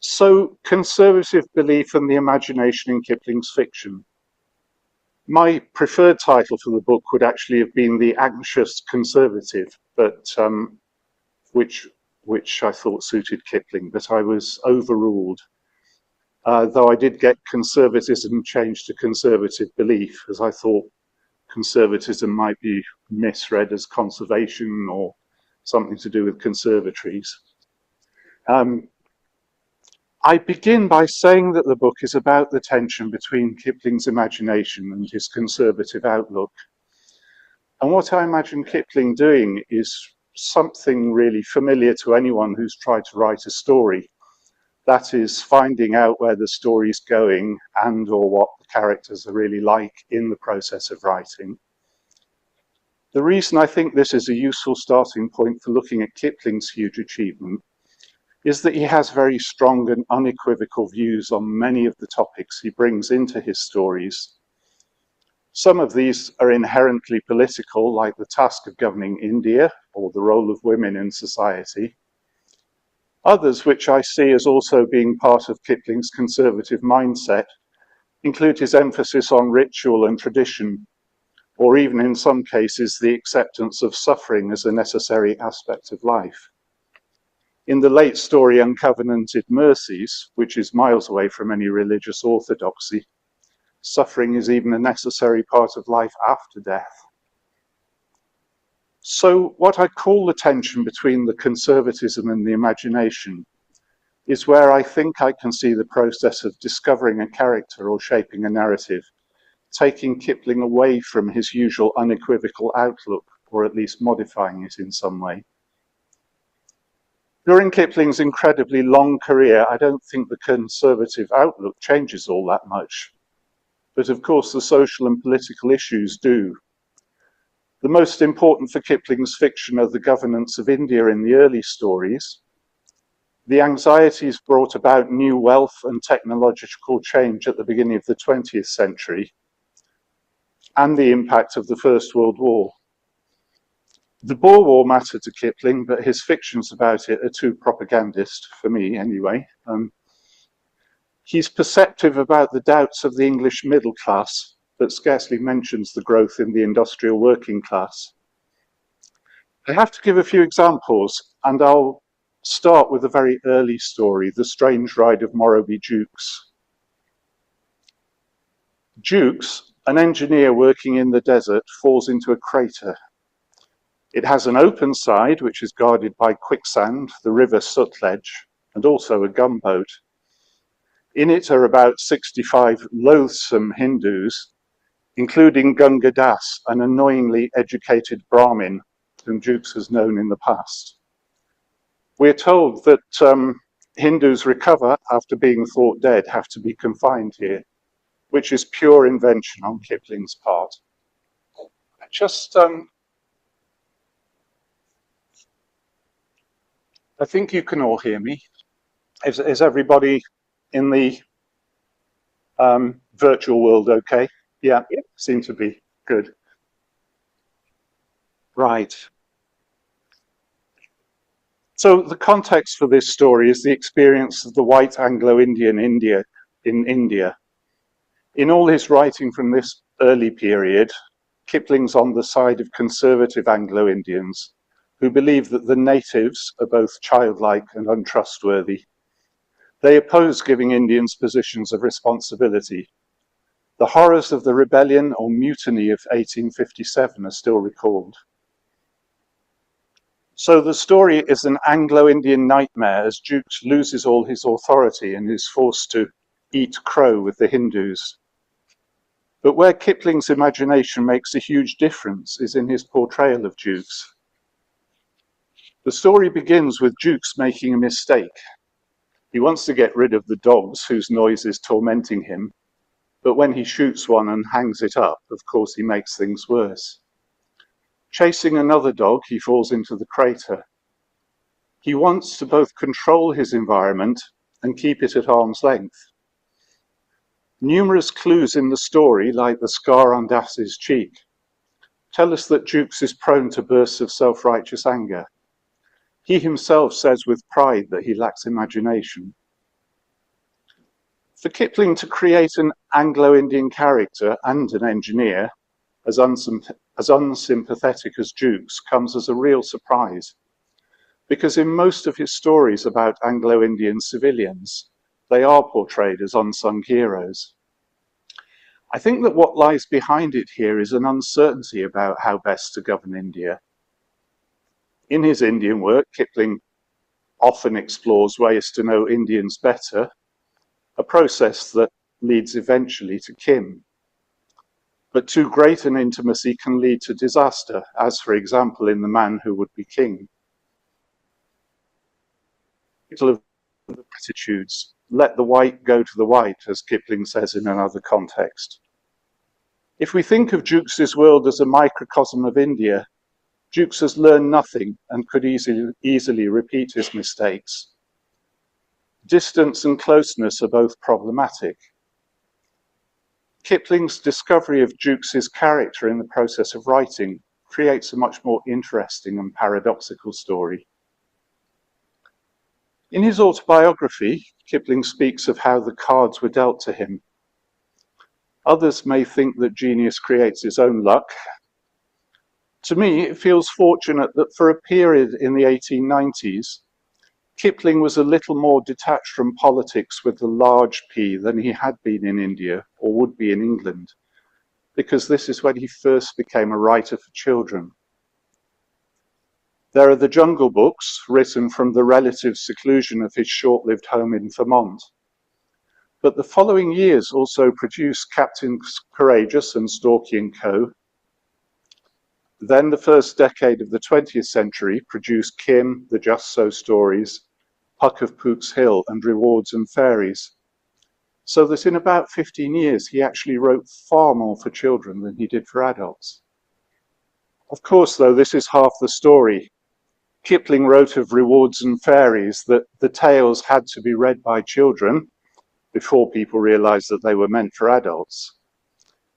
So, conservative belief and the imagination in Kipling's fiction. My preferred title for the book would actually have been The Anxious Conservative, but which I thought suited Kipling, but I was overruled. Though I did get conservatism changed to conservative belief, as I thought conservatism might be misread as conservation or something to do with conservatories. I begin by saying that the book is about the tension between Kipling's imagination and his conservative outlook. And what I imagine Kipling doing is something really familiar to anyone who's tried to write a story. That is, finding out where the story's going and or what the characters are really like in the process of writing. The reason I think this is a useful starting point for looking at Kipling's huge achievement is that he has very strong and unequivocal views on many of the topics he brings into his stories. Some of these are inherently political, like the task of governing India or the role of women in society. Others, which I see as also being part of Kipling's conservative mindset, include his emphasis on ritual and tradition, or even in some cases the acceptance of suffering as a necessary aspect of life. In the late story Uncovenanted Mercies, which is miles away from any religious orthodoxy, suffering is even a necessary part of life after death. So what I call the tension between the conservatism and the imagination is where I think I can see the process of discovering a character or shaping a narrative, taking Kipling away from his usual unequivocal outlook, or at least modifying it in some way. During Kipling's incredibly long career, I don't think the conservative outlook changes all that much. But of course, the social and political issues do. The most important for Kipling's fiction are the governance of India in the early stories, the anxieties brought about new wealth and technological change at the beginning of the 20th century, and the impact of the First World War. The Boer War mattered to Kipling, but his fictions about it are too propagandist, for me anyway. He's perceptive about the doubts of the English middle class, but scarcely mentions the growth in the industrial working class. I have to give a few examples, and I'll start with a very early story, The Strange Ride of Morrowbie Jukes. Jukes, an engineer working in the desert, falls into a crater. It has an open side, which is guarded by quicksand, the river Sutlej, and also a gunboat. In it are about 65 loathsome Hindus, including Gunga Das, an annoyingly educated Brahmin whom Jukes has known in the past. We're told that Hindus recover after being thought dead have to be confined here, which is pure invention on Kipling's part. I think you can all hear me. Is everybody in the virtual world okay? Yeah, seem to be. Good. Right. So the context for this story is the experience of the white Anglo-Indian in India. In all his writing from this early period, Kipling's on the side of conservative Anglo-Indians who believe that the natives are both childlike and untrustworthy. They oppose giving Indians positions of responsibility. The horrors of the rebellion or mutiny of 1857 are still recalled. So the story is an Anglo-Indian nightmare as Jukes loses all his authority and is forced to eat crow with the Hindus. But where Kipling's imagination makes a huge difference is in his portrayal of Jukes. The story begins with Jukes making a mistake. He wants to get rid of the dogs whose noise is tormenting him, but when he shoots one and hangs it up, of course he makes things worse. Chasing another dog, he falls into the crater. He wants to both control his environment and keep it at arm's length. Numerous clues in the story, like the scar on Das's cheek, tell us that Jukes is prone to bursts of self-righteous anger. He himself says with pride that he lacks imagination. For Kipling to create an Anglo-Indian character and an engineer as unsympathetic as Jukes comes as a real surprise, because in most of his stories about Anglo-Indian civilians, they are portrayed as unsung heroes. I think that what lies behind it here is an uncertainty about how best to govern India. In his Indian work, Kipling often explores ways to know Indians better, a process that leads eventually to kin. But too great an intimacy can lead to disaster, as for example in The Man Who Would Be King. Of the attitudes, let the white go to the white, as Kipling says in another context. If we think of Jukes's world as a microcosm of India, Jukes has learned nothing and could easily repeat his mistakes. Distance and closeness are both problematic. Kipling's discovery of Jukes's character in the process of writing creates a much more interesting and paradoxical story. In his autobiography, Kipling speaks of how the cards were dealt to him. Others may think that genius creates its own luck. To me, it feels fortunate that for a period in the 1890s, Kipling was a little more detached from politics with the large P than he had been in India or would be in England, because this is when he first became a writer for children. There are the Jungle Books, written from the relative seclusion of his short-lived home in Vermont. But the following years also produced Captain Courageous and Storky & Co. Then the first decade of the 20th century produced Kim, the Just So stories, Puck of Pook's Hill, and Rewards and Fairies. So that in about 15 years, he actually wrote far more for children than he did for adults. Of course, though, this is half the story. Kipling wrote of Rewards and Fairies that the tales had to be read by children before people realized that they were meant for adults.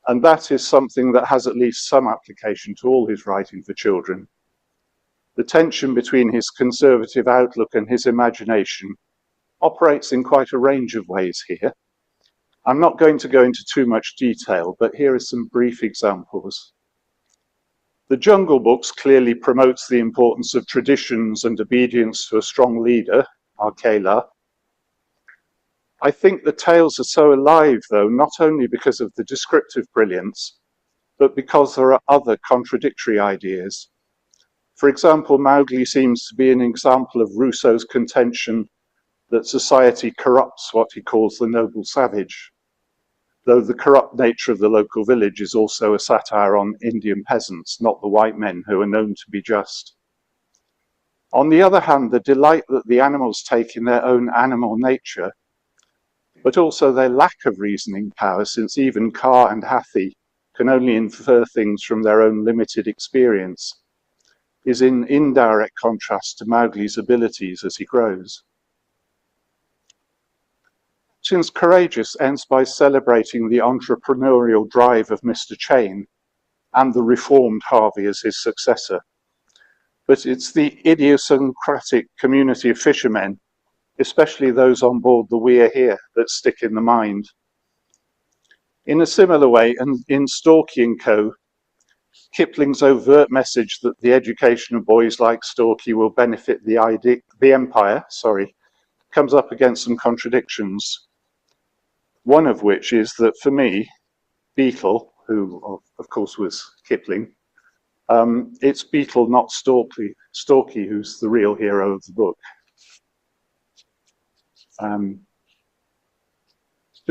And that is something that has at least some application to all his writing for children. The tension between his conservative outlook and his imagination operates in quite a range of ways here. I'm not going to go into too much detail, but here are some brief examples. The Jungle Books clearly promotes the importance of traditions and obedience to a strong leader, Arkela. I think the tales are so alive, though, not only because of the descriptive brilliance, but because there are other contradictory ideas. For example, Mowgli seems to be an example of Rousseau's contention that society corrupts what he calls the noble savage, though the corrupt nature of the local village is also a satire on Indian peasants, not the white men who are known to be just. On the other hand, the delight that the animals take in their own animal nature, but also their lack of reasoning power, since even Kaa and Hathi can only infer things from their own limited experience, is in indirect contrast to Mowgli's abilities as he grows. Captain Courageous ends by celebrating the entrepreneurial drive of Mr. Chain and the reformed Harvey as his successor. But it's the idiosyncratic community of fishermen, especially those on board the We're Here, that stick in the mind. In a similar way, and in Storky & Co., Kipling's overt message that the education of boys like Storky will benefit the empire, comes up against some contradictions. One of which is that for me, Beetle, who of course was Kipling, it's Beetle, not Storky, who's the real hero of the book. To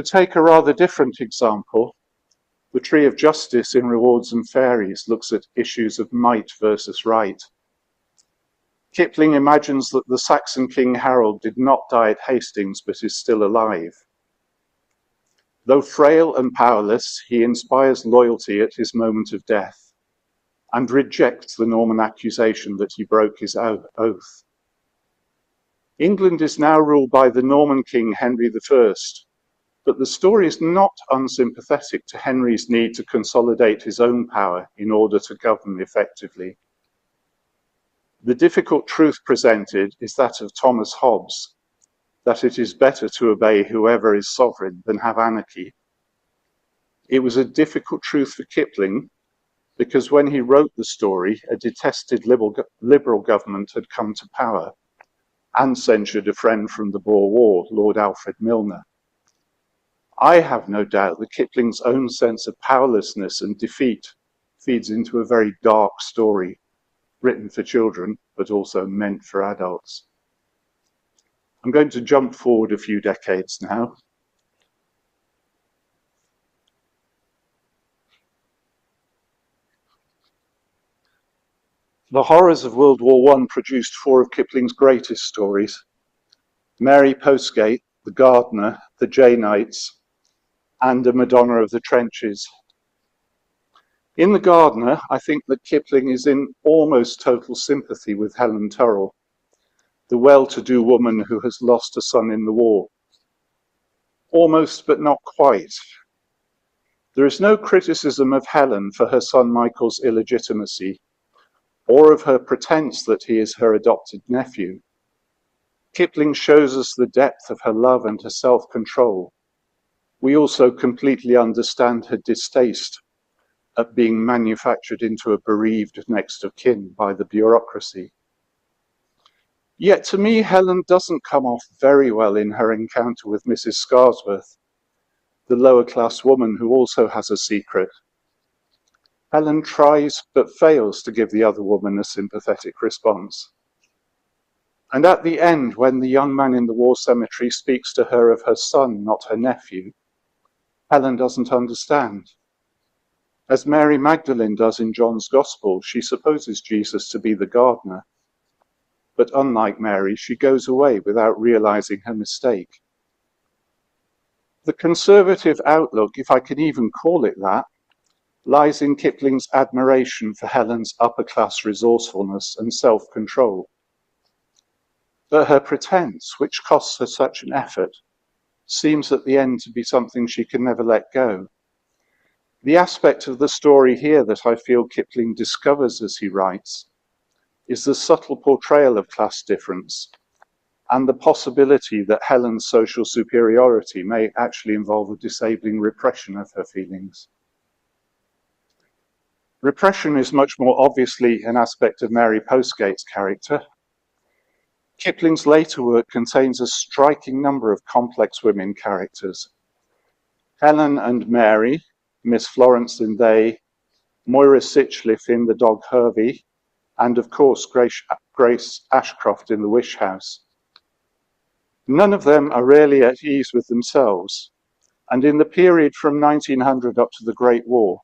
take a rather different example, the Tree of Justice in Rewards and Fairies looks at issues of might versus right. Kipling imagines that the Saxon King Harold did not die at Hastings, but is still alive. Though frail and powerless, he inspires loyalty at his moment of death and rejects the Norman accusation that he broke his oath. England is now ruled by the Norman king Henry I, but the story is not unsympathetic to Henry's need to consolidate his own power in order to govern effectively. The difficult truth presented is that of Thomas Hobbes, that it is better to obey whoever is sovereign than have anarchy. It was a difficult truth for Kipling because when he wrote the story, a detested liberal government had come to power and censured a friend from the Boer War, Lord Alfred Milner. I have no doubt that Kipling's own sense of powerlessness and defeat feeds into a very dark story, written for children, but also meant for adults. I'm going to jump forward a few decades now. The horrors of World War I produced four of Kipling's greatest stories: Mary Postgate, The Gardener, The Janeites, and A Madonna of the Trenches. In The Gardener, I think that Kipling is in almost total sympathy with Helen Turrell, the well-to-do woman who has lost a son in the war. Almost, but not quite. There is no criticism of Helen for her son Michael's illegitimacy, or of her pretense that he is her adopted nephew. Kipling shows us the depth of her love and her self-control. We also completely understand her distaste at being manufactured into a bereaved next of kin by the bureaucracy. Yet to me, Helen doesn't come off very well in her encounter with Mrs. Scarsworth, the lower-class woman who also has a secret. Helen tries but fails to give the other woman a sympathetic response. And at the end, when the young man in the war cemetery speaks to her of her son, not her nephew, Helen doesn't understand. As Mary Magdalene does in John's Gospel, she supposes Jesus to be the gardener. But unlike Mary, she goes away without realizing her mistake. The conservative outlook, if I can even call it that, lies in Kipling's admiration for Helen's upper-class resourcefulness and self-control. But her pretense, which costs her such an effort, seems at the end to be something she can never let go. The aspect of the story here that I feel Kipling discovers as he writes is the subtle portrayal of class difference and the possibility that Helen's social superiority may actually involve a disabling repression of her feelings. Repression is much more obviously an aspect of Mary Postgate's character. Kipling's later work contains a striking number of complex women characters. Helen and Mary, Miss Florence in They, Moira Sitchliff in The Dog Hervey, and of course Grace Ashcroft in The Wish House. None of them are really at ease with themselves, and in the period from 1900 up to the Great War,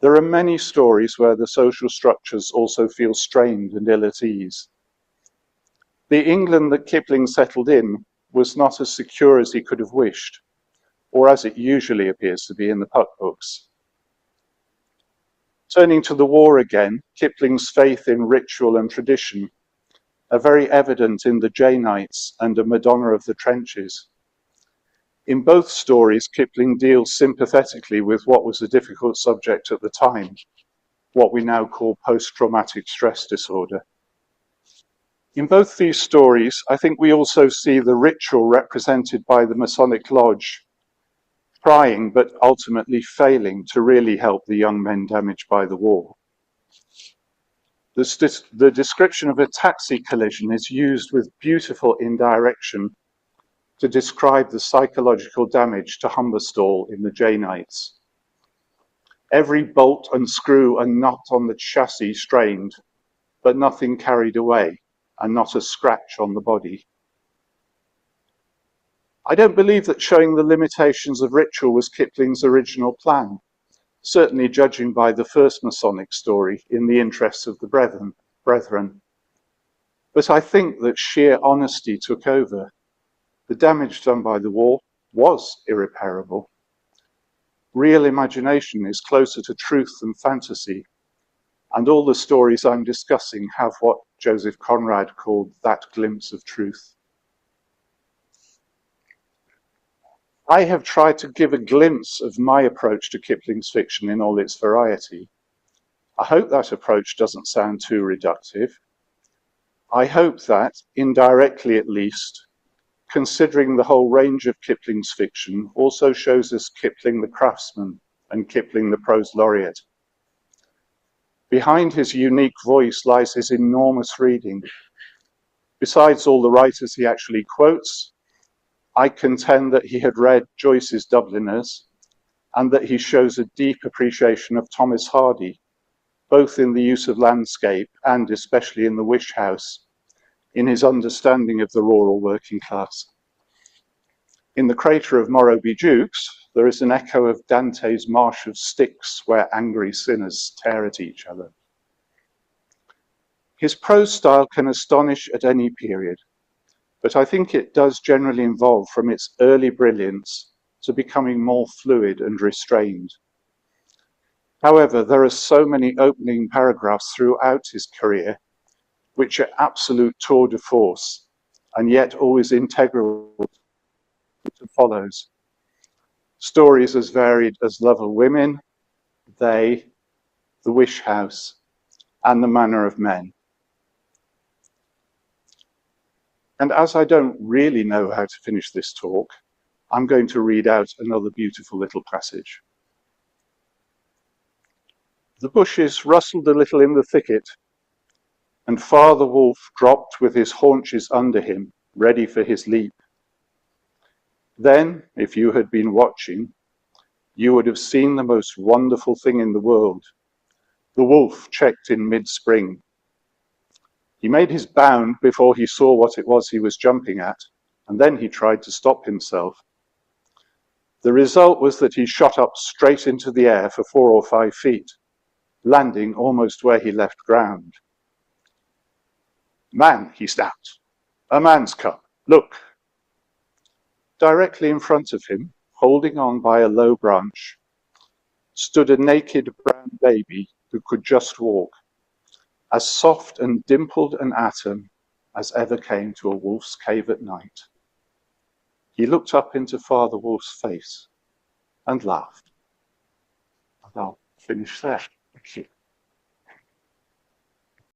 there are many stories where the social structures also feel strained and ill at ease. The England that Kipling settled in was not as secure as he could have wished, or as it usually appears to be in the Puck books. Turning to the war again, Kipling's faith in ritual and tradition are very evident in The Janeites and A Madonna of the Trenches. In both stories, Kipling deals sympathetically with what was a difficult subject at the time, what we now call post-traumatic stress disorder. In both these stories, I think we also see the ritual represented by the Masonic Lodge trying but ultimately failing to really help the young men damaged by the war. The description of a taxi collision is used with beautiful indirection to describe the psychological damage to Humberstall in The Janeites. Every bolt and screw and nut on the chassis strained, but nothing carried away, and not a scratch on the body. I don't believe that showing the limitations of ritual was Kipling's original plan, certainly judging by the first Masonic story, In the Interests of the Brethren. But I think that sheer honesty took over. The damage done by the war was irreparable. Real imagination is closer to truth than fantasy, and all the stories I'm discussing have what Joseph Conrad called that glimpse of truth. I have tried to give a glimpse of my approach to Kipling's fiction in all its variety. I hope that approach doesn't sound too reductive. I hope that, indirectly at least, considering the whole range of Kipling's fiction, also shows us Kipling the craftsman and Kipling the prose laureate. Behind his unique voice lies his enormous reading. Besides all the writers he actually quotes, I contend that he had read Joyce's Dubliners and that he shows a deep appreciation of Thomas Hardy, both in the use of landscape and especially in The Wish House, in his understanding of the rural working class. In the crater of Morrowbie, Jukes, there is an echo of Dante's Marsh of Styx, where angry sinners tear at each other. His prose style can astonish at any period, but I think it does generally evolve from its early brilliance to becoming more fluid and restrained. However, there are so many opening paragraphs throughout his career which are absolute tour de force, and yet always integral to follows. Stories as varied as Love of Women, They, The Wish House, and The Manner of Men. And as I don't really know how to finish this talk, I'm going to read out another beautiful little passage. The bushes rustled a little in the thicket, and Father Wolf dropped with his haunches under him, ready for his leap. Then, if you had been watching, you would have seen the most wonderful thing in the world. The wolf checked in mid-spring. He made his bound before he saw what it was he was jumping at, and then he tried to stop himself. The result was that he shot up straight into the air for 4 or 5 feet, landing almost where he left ground. Man, he snapped. A man's cub. Look. Directly in front of him, holding on by a low branch, stood a naked brown baby who could just walk, as soft and dimpled an atom as ever came to a wolf's cave at night. He looked up into Father Wolf's face and laughed. And I'll finish there. Thank you.